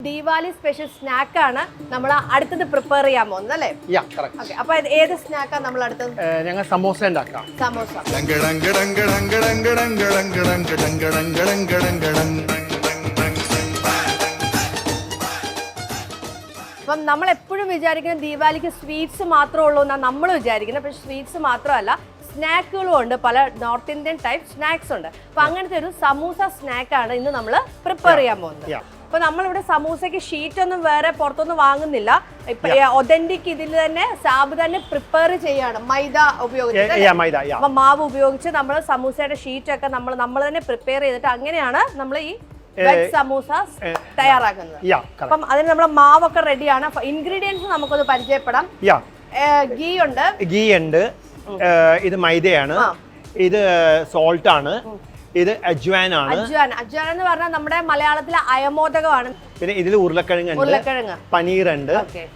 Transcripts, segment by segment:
Diwali special snack ആണ് നമ്മൾ അടുത്തത് പ്രിപ്പയർ ചെയ്യാൻ പോകുന്നത് അല്ലേ? യാ കറക്റ്റ്. ഓക്കേ. അപ്പോൾ ഏത് സ്നാക്ക് ആണ് നമ്മൾ അടുത്തത്? ഞങ്ങൾ സമോസ ഉണ്ടാക്കാം. സമോസ. അപ്പം നമ്മൾ എപ്പോഴും വിചാരിക്കുന്നത് ദീപാവലിക്ക് സ്വീറ്റ്സ് മാത്രമേ ഉള്ളൂ എന്നാണ് നമ്മൾ വിചാരിക്കുന്നത്. പക്ഷേ സ്വീറ്റ്സ് മാത്രമല്ല, സ്നാക്കുകളും ഉണ്ട്. പല നോർത്ത് ഇന്ത്യൻ ടൈപ്പ് സ്നാക്സ് ഉണ്ട്. അപ്പം അങ്ങനത്തെ ഒരു സമൂസ സ്നാക്കാണ് ഇന്ന് നമ്മൾ പ്രിപ്പയർ ചെയ്യാൻ പോകുന്നത്. അപ്പൊ നമ്മളിവിടെ സമൂസയ്ക്ക് ഷീറ്റ് ഒന്നും വേറെ പുറത്തൊന്നും വാങ്ങുന്നില്ല. ഇപ്പൊ ഒതന്റിക് ഇതിൽ തന്നെ സാബ് തന്നെ പ്രിപ്പയർ ചെയ്യാണ് മൈദ ഉപയോഗിച്ച്. അപ്പൊ മാവ് ഉപയോഗിച്ച് നമ്മൾ സമൂസയുടെ ഷീറ്റ് ഒക്കെ നമ്മൾ തന്നെ പ്രിപ്പയർ ചെയ്തിട്ട് അങ്ങനെയാണ് നമ്മൾ ഈ സമൂസ തയ്യാറാക്കുന്നത്. അപ്പം അതിന് നമ്മളെ മാവൊക്കെ റെഡിയാണ്. ഇൻഗ്രീഡിയൻസ് നമുക്കൊന്ന് പരിചയപ്പെടാം. ഗീ ഉണ്ട്, ഇത് മൈദയാണ്, ഇത് സോൾട്ട് ആണ്, ഇത് അജ്വാൻ ആണ്. അജ്വാൻ എന്ന് പറഞ്ഞാൽ നമ്മുടെ മലയാളത്തിലെ അയമോദകമാണ്. പിന്നെ ഇതിൽ ഉരുളക്കിഴങ്ങ്, പനീർ ഉണ്ട്,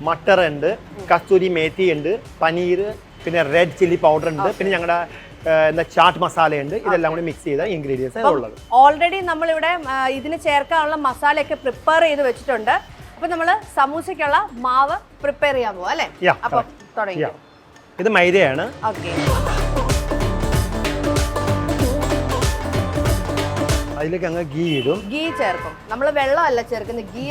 മട്ടർ ഉണ്ട്, കസ്തൂരി മേത്തി ഉണ്ട്, പനീർ, പിന്നെ റെഡ് ചില്ലി പൗഡർ ഉണ്ട്, പിന്നെ ഞങ്ങളുടെ ചാട്ട് മസാല ഉണ്ട്. ഇതെല്ലാം കൂടി മിക്സ് ചെയ്ത ഇൻഗ്രീഡിയൻസ് ഉള്ളത്. ഓൾറെഡി നമ്മളിവിടെ ഇതിന് ചേർക്കാനുള്ള മസാലയൊക്കെ പ്രിപ്പയർ ചെയ്ത് വെച്ചിട്ടുണ്ട്. അപ്പൊ നമ്മള് സമൂസയ്ക്കുള്ള മാവ് പ്രിപ്പയർ ചെയ്യാൻ പോവാ അല്ലേ? അപ്പൊ തുടങ്ങി. ഇത് മൈദയാണ്. അതിലേക്ക് അങ്ങ് ഗീ ഇടും. ഗീ ചേർക്കും. നമ്മൾ വെള്ളമല്ല ചേർക്കുന്നത്, ഗീ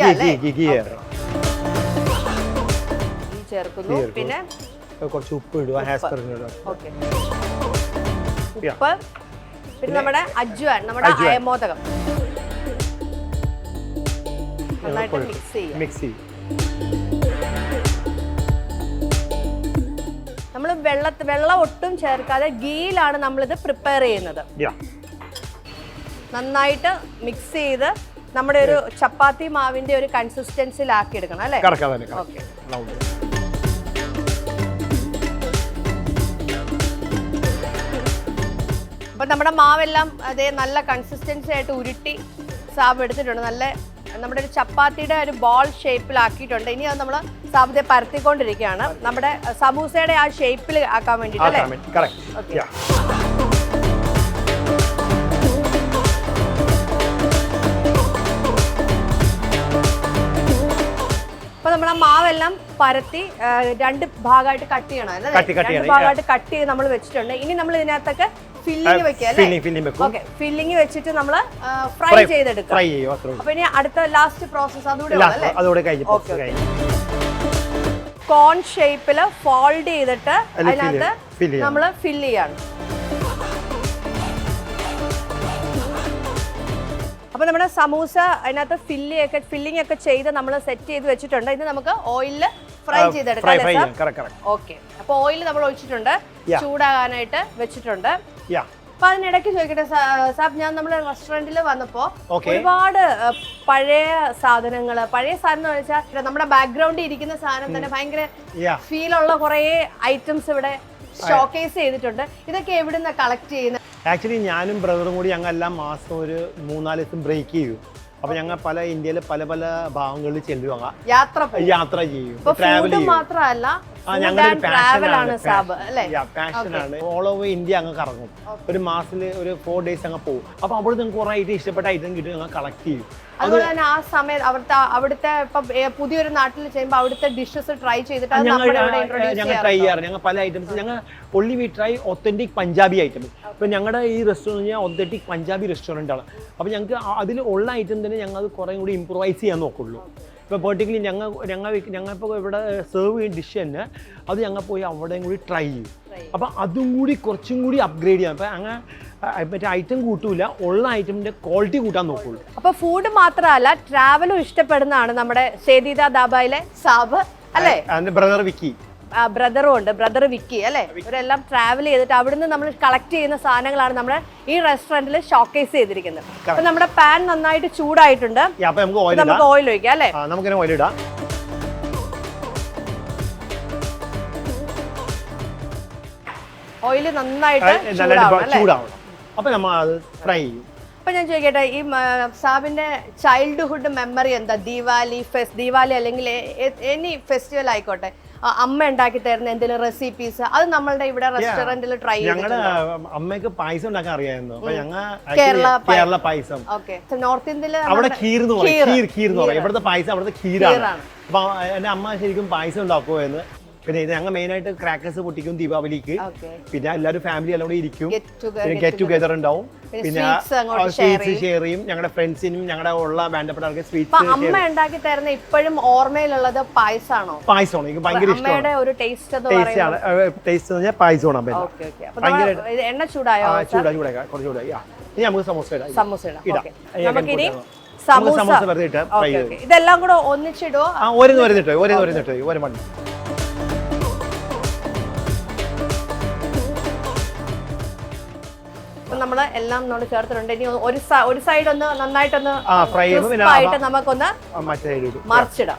ചേർക്കുന്നു. പിന്നെ കുറച്ച് ഉപ്പ് ഇടുക, ഉപ്പ്, പിന്നെ നമ്മുടെ അജ്വാൻ, നമ്മുടെ അയമോദകം നന്നായിട്ട് മിക്സ് ചെയ്യും. നമ്മൾ വെള്ളം ഒട്ടും ചേർക്കാതെ ഗീയിലാണ് നമ്മളിത് പ്രിപ്പയർ ചെയ്യുന്നത്. നന്നായിട്ട് മിക്സ് ചെയ്ത് നമ്മുടെ ഒരു ചപ്പാത്തി മാവിന്റെ ഒരു കൺസിസ്റ്റൻസിലാക്കി എടുക്കണം അല്ലേ? അപ്പൊ നമ്മുടെ മാവെല്ലാം അതേ നല്ല കൺസിസ്റ്റൻസി ആയിട്ട് ഉരുട്ടി സാബ് എടുത്തിട്ടുണ്ട്. നല്ല നമ്മുടെ ഒരു ചപ്പാത്തിയുടെ ഒരു ബോൾ ഷേപ്പിലാക്കിയിട്ടുണ്ട്. ഇനി അത് നമ്മൾ സാബിതെ പരത്തിക്കൊണ്ടിരിക്കുകയാണ് നമ്മുടെ സമൂസയുടെ ആ ഷേപ്പിൽ ആക്കാൻ വേണ്ടിയിട്ട് അല്ലേ? അപ്പൊ നമ്മുടെ മാവെല്ലാം പരത്തി രണ്ട് ഭാഗമായിട്ട് കട്ട് ചെയ്യണം. രണ്ട് ഭാഗമായിട്ട് കട്ട് ചെയ്ത് നമ്മൾ വെച്ചിട്ടുണ്ട്. ഇനി നമ്മൾ ഇതിനകത്തൊക്കെ ഫില്ലിങ് വെക്കുക. ഫില്ലിങ് വെച്ചിട്ട് നമ്മൾ ഫ്രൈ ചെയ്തെടുക്കാം. അപ്പൊ ഇനി അടുത്ത ലാസ്റ്റ് പ്രോസസ് അതുകൂടെ കോൺ ഷേപ്പില് ഫോൾഡ് ചെയ്തിട്ട് അതിനകത്ത് നമ്മൾ ഫില്ല് ചെയ്യാണ്. അപ്പൊ നമ്മുടെ സമൂസ അതിനകത്ത് ഫില്ലിംഗ് ഒക്കെ ചെയ്ത് നമ്മൾ സെറ്റ് ചെയ്ത് വെച്ചിട്ടുണ്ട്. ഇത് നമുക്ക് ഓയിലിൽ ഫ്രൈ ചെയ്തെടുക്കാം. ഓക്കെ. അപ്പൊ ഓയിൽ നമ്മൾ ഒഴിച്ചിട്ടുണ്ട്, ചൂടാകാനായിട്ട് വെച്ചിട്ടുണ്ട്. അപ്പൊ അതിനിടയ്ക്ക് ചോദിക്കട്ടെ സാബ്, ഞാൻ നമ്മുടെ റെസ്റ്റോറന്റിൽ വന്നപ്പോ ഒരുപാട് പഴയ സാധനം എന്ന് വെച്ചാൽ നമ്മുടെ ബാക്ക്ഗ്രൗണ്ടിൽ ഇരിക്കുന്ന സാധനം തന്നെ ഭയങ്കര ഫീലുള്ള കുറെ ഐറ്റംസ് ഇവിടെ ഷോക്കേസ് ചെയ്തിട്ടുണ്ട്. ഇതൊക്കെ എവിടുന്ന കളക്ട് ചെയ്യുന്നത്? ആക്ച്വലി ഞാനും ബ്രദറും കൂടി ഞങ്ങൾ എല്ലാ മാസം ഒരു 3-4 ദിവസം ബ്രേക്ക് ചെയ്യും. അപ്പൊ ഞങ്ങൾ പല ഇന്ത്യയിലെ പല പല ഭാഗങ്ങളിൽ ചെല്ലുക, യാത്ര ചെയ്യും, ട്രാവൽ ചെയ്യും. മാത്രമല്ല ഞങ്ങളുടെ പാഷനാണ്. ഓൾ ഓവർ ഇന്ത്യ അങ്ങ് കറങ്ങും. ഒരു മാസത്തിൽ ഒരു 4 days അങ്ങ് പോകും. അപ്പൊ അവിടെ നിങ്ങൾക്ക് കുറെ ഐറ്റം ഇഷ്ടപ്പെട്ട ഐറ്റം കിട്ടും, ഞങ്ങൾ കളക്ട് ചെയ്യും. അതുപോലെ തന്നെ ആ സമയത്ത് അവിടുത്തെ ഇപ്പൊ പുതിയൊരു നാട്ടിൽ ചെയ്യുമ്പോൾ അവിടുത്തെ ഡിഷസ് ട്രൈ ചെയ്തിട്ട് ഞങ്ങൾ ട്രൈ ചെയ്യാറ്. ഞങ്ങൾ പല ഐറ്റംസ് ഞങ്ങൾ only we try authentic Punjabi item. ഇപ്പൊ ഞങ്ങളുടെ ഈ റെസ്റ്റോറൻറ്റ് ഒത്തന്റിക് പഞ്ചാബി റെസ്റ്റോറൻ്റ് ആണ്. അപ്പൊ ഞങ്ങൾക്ക് അതിൽ ഉള്ള ഐറ്റം തന്നെ ഞങ്ങൾ അത് കുറേ കൂടി ഇംപ്രൂവൈസ് ചെയ്യാൻ നോക്കുള്ളൂ. ഇപ്പോൾ പെർട്ടിക്കുലി ഞങ്ങളിപ്പോൾ ഇവിടെ സെർവ് ചെയ്യുന്ന ഡിഷ് തന്നെ അത് ഞങ്ങൾ പോയി അവിടെയും കൂടി ട്രൈ ചെയ്യും. അപ്പം അതും കൂടി കുറച്ചും കൂടി അപ്ഗ്രേഡ് ചെയ്യാം. അപ്പം അങ്ങനെ മറ്റേ ഐറ്റം കൂട്ടൂല, ഉള്ള ഐറ്റമിൻ്റെ ക്വാളിറ്റി കൂട്ടാൻ നോക്കുള്ളൂ. അപ്പോൾ ഫുഡ് മാത്രമല്ല, ട്രാവലും ഇഷ്ടപ്പെടുന്നതാണ് നമ്മുടെ സെതി ദാ ധാബയിലെ സാബ് അല്ലേ? അതിൻ്റെ ബ്രദർ വിക്കി, ബ്രദറും ഉണ്ട്, ബ്രദർ വിക്കി അല്ലേ? ഇവരെല്ലാം ട്രാവൽ ചെയ്തിട്ട് അവിടുന്ന് നമ്മൾ കളക്ട് ചെയ്യുന്ന സാധനങ്ങളാണ് നമ്മുടെ ഈ റെസ്റ്റോറന്റിൽ ഷോക്കേസ് ചെയ്തിരിക്കുന്നത്. അപ്പൊ നമ്മുടെ പാൻ നന്നായിട്ട് ചൂടായിട്ടുണ്ട്. നമുക്ക് ഓയിൽ ഒഴിക്കാം അല്ലേ? നമുക്ക് ഓയിൽ ഇടാം. ഓയിൽ നന്നായിട്ട് ചൂടാവണം. അപ്പൊ നമ്മൾ അത് ഫ്രൈ ചെയ്യും. അപ്പൊ ഞാൻ ചോദിക്കട്ടെ, ഈ സാബിന്റെ ചൈൽഡ്ഹുഡ് മെമ്മറി എന്താ? ദീപാവലി അല്ലെങ്കിൽ എനി ഫെസ്റ്റിവൽ ആയിക്കോട്ടെ, അമ്മ ഉണ്ടാക്കി തരുന്ന എന്തെങ്കിലും റെസിപ്പീസ് അത് നമ്മളുടെ ഇവിടെ റെസ്റ്റോറന്റിൽ ട്രൈ ഞങ്ങളുടെ അമ്മയ്ക്ക് പായസം ഉണ്ടാക്കാൻ അറിയായിരുന്നു. അപ്പൊ ഞങ്ങൾ കേരള പായസം നോർത്ത് ഇന്ത്യയില് അവിടെ ഖീർ എന്ന് പറയും. ഇവിടുത്തെ പായസം അവിടുത്തെ ഖീറാണ്. അപ്പൊ എന്റെ അമ്മ ശരിക്കും പായസം ഉണ്ടാക്കുമായിരുന്നു. പിന്നെ ഇത് ഞങ്ങൾ മെയിൻ ആയിട്ട് ക്രാക്കേഴ്സ് പൊട്ടിക്കും ദീപാവലിക്ക്. പിന്നെ എല്ലാവരും ഫാമിലി എല്ലാം കൂടെ ഇരിക്കും, ഗെറ്റ് ടുഗദർ ഉണ്ടാവും. പിന്നെ സ്വീറ്റ്സ് ഷെയർ ചെയ്യും. ഞങ്ങളുടെ ഫ്രണ്ട്സിനും ഞങ്ങളുടെ ഉള്ള വേണ്ടപ്പെട്ട ആൾക്ക് സ്വീറ്റ്സ്. അമ്മ ഉണ്ടാക്കി തരുന്ന ഇപ്പോഴും ഓർമ്മയിലുള്ളത് പായസമാണ്. പായസമാണ് എനിക്ക് ഭയങ്കര ഇഷ്ടമാണ്. ഒരു ടേസ്റ്റ് ടേസ്റ്റ് പറഞ്ഞാൽ പായസമാണ്. എണ്ണ ചൂടായോ? ചൂടായി കുറച്ച് ചൂടായി. ഇനി നമുക്ക് സമോസ ഇടാം. നമുക്കിനി സമോസ വെറുതെ ഇട്ട് ഫ്രൈ ചെയ്യും. ഇതെല്ലാം കൂടെ ഒന്നിച്ചിടുവോ? ഒരു മണി. നമ്മള് എല്ലാം ചേർത്തിട്ടുണ്ട്. ഇനി ഒരു സൈഡ് ഒന്ന് നന്നായിട്ടൊന്ന് ഫ്രൈ ആയിട്ട് നമുക്കൊന്ന് മറിച്ചിടാം.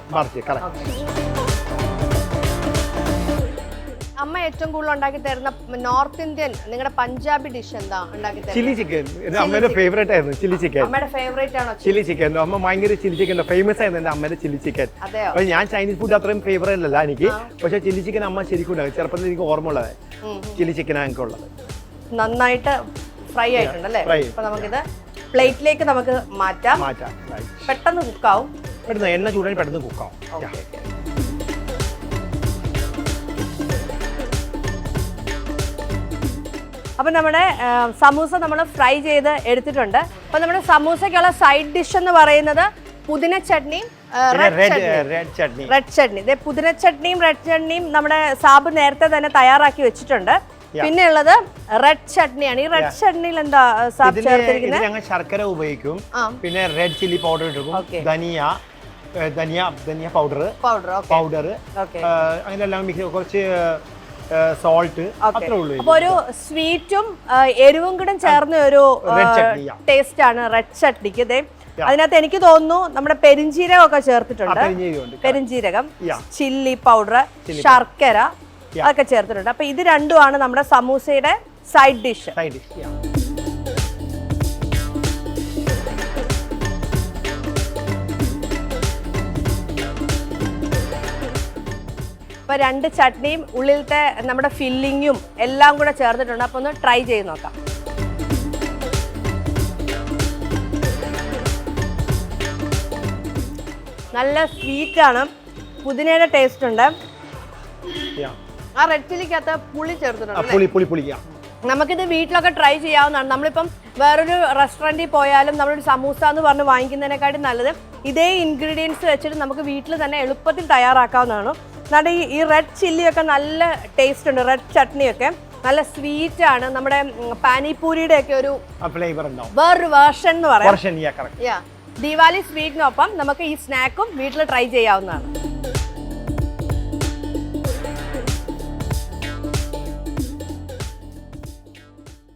അമ്മ ഏറ്റവും കൂടുതൽ ഉണ്ടാക്കി തരുന്ന നോർത്ത് ഇന്ത്യൻ നിങ്ങളുടെ പഞ്ചാബി ഡിഷ് എന്താ ഉണ്ടാക്കി തരുന്നത്? Chilli chicken. അമ്മയുടെ ഫേവറേറ്റ് ആയിരുന്നു ചില്ലി ചിക്കൻ. അമ്മയുടെ ഫേവറേറ്റ് ആണോ ചില്ലി ചിക്കൻ? അമ്മ ഭയങ്കര ചില്ലി ചിക്കൻ ഫേമസ് ആയിരുന്നു എന്റെ അമ്മയുടെ ചില്ലി ചിക്കൻ. അപ്പൊ ഞാൻ ചൈനീസ് ഫുഡ് അത്രയും ഫേവറേറ്റ് അല്ല എനിക്ക്, പക്ഷെ ചില്ലി ചിക്കൻ അമ്മ ശരിക്കും ഉണ്ടാകും. ചെറുപ്പത്തിൽ എനിക്ക് ഓർമ്മ ഉള്ളത് ചില്ലി ചിക്കനാണ് എനിക്കുള്ളത്. നന്നായിട്ട് ഫ്രൈ ആയിട്ടുണ്ടല്ലേ? അപ്പൊ നമുക്കിത് പ്ലേറ്റിലേക്ക് നമുക്ക് മാറ്റാം. പെട്ടെന്ന് കുക്കാവും. എണ്ണ ചൂടായി പെട്ടെന്ന് കുക്കാവും. അപ്പൊ നമ്മുടെ സമൂസ നമ്മൾ ഫ്രൈ ചെയ്ത് എടുത്തിട്ടുണ്ട്. അപ്പൊ നമ്മുടെ സമൂസയ്ക്കുള്ള സൈഡ് ഡിഷ് എന്ന് പറയുന്നത് പുതിന ചട്നിയും റെഡ് ചട്നി. ഇതേ പുതിന ചട്നിയും റെഡ് ചട്നിയും നമ്മുടെ സാബ് നേരത്തെ തന്നെ തയ്യാറാക്കി വെച്ചിട്ടുണ്ട്. പിന്നെ ഉള്ളത് റെഡ് ചട്നിയാണ്. ഈ റെഡ് ചട്നിയിൽ എന്താ സാബ് ചേർത്തിരിക്കുന്നത്? ഞങ്ങൾ ശർക്കര ഉപയോഗിക്കും, പിന്നെ റെഡ് ചില്ലി പൗഡർ ഇടും, ധനിയ പൗഡർ അങ്ങനെല്ലാം മിക്സ്, കുറച്ച് സോൾട്ട്, അത്രേ ഉള്ളൂ. അപ്പൊ ഒരു സ്വീറ്റും എരിവും കൂടെ ചേർന്ന ഒരു ടേസ്റ്റ് ആണ് റെഡ് ചട്നിക്ക്. അതിനകത്ത് എനിക്ക് തോന്നുന്നു നമ്മുടെ പെരിഞ്ജീരകം ഒക്കെ ചേർത്തിട്ടുണ്ട്. പെരിഞ്ജീരകം, ചില്ലി പൗഡർ, ശർക്കര അതൊക്കെ ചേർത്തിട്ടുണ്ട്. അപ്പൊ ഇത് രണ്ടുമാണ് നമ്മുടെ സമൂസയുടെ സൈഡ് ഡിഷ്. അപ്പൊ രണ്ട് ചട്നിയും ഉള്ളിലത്തെ നമ്മുടെ ഫില്ലിങ്ങും എല്ലാം കൂടെ ചേർത്തിട്ടുണ്ട്. അപ്പൊ ഒന്ന് ട്രൈ ചെയ്ത് നോക്കാം. നല്ല സ്വീറ്റ് ആണ്, പുതിനയുടെ ടേസ്റ്റ് ഉണ്ട്. ആ റെഡ് ചില്ലിക്കകത്ത് പുളി ചേർത്തിട്ടുണ്ട്. നമുക്കിത് വീട്ടിലൊക്കെ ട്രൈ ചെയ്യാവുന്നതാണ്. നമ്മളിപ്പം വേറൊരു റെസ്റ്റോറൻറ്റിൽ പോയാലും നമ്മളൊരു സമൂസ എന്ന് പറഞ്ഞ് വാങ്ങിക്കുന്നതിനെക്കാട്ടും നല്ലത് ഇതേ ഇൻഗ്രീഡിയൻസ് വെച്ചിട്ട് നമുക്ക് വീട്ടിൽ തന്നെ എളുപ്പത്തിൽ തയ്യാറാക്കാവുന്നതാണ്. നമ്മുടെ ഈ റെഡ് ചില്ലിയൊക്കെ നല്ല ടേസ്റ്റ് ഉണ്ട്. റെഡ് ചട്നിയൊക്കെ നല്ല സ്വീറ്റ് ആണ്. നമ്മുടെ പാനിപൂരിയുടെ ഒക്കെ ഒരു ഫ്ലേവർ ഉണ്ടാവും, വേറൊരു വേർഷൻ എന്ന് പറയാം. ദീപാവലി സ്വീറ്റിനൊപ്പം നമുക്ക് ഈ സ്നാക്കും വീട്ടിൽ ട്രൈ ചെയ്യാവുന്നതാണ്.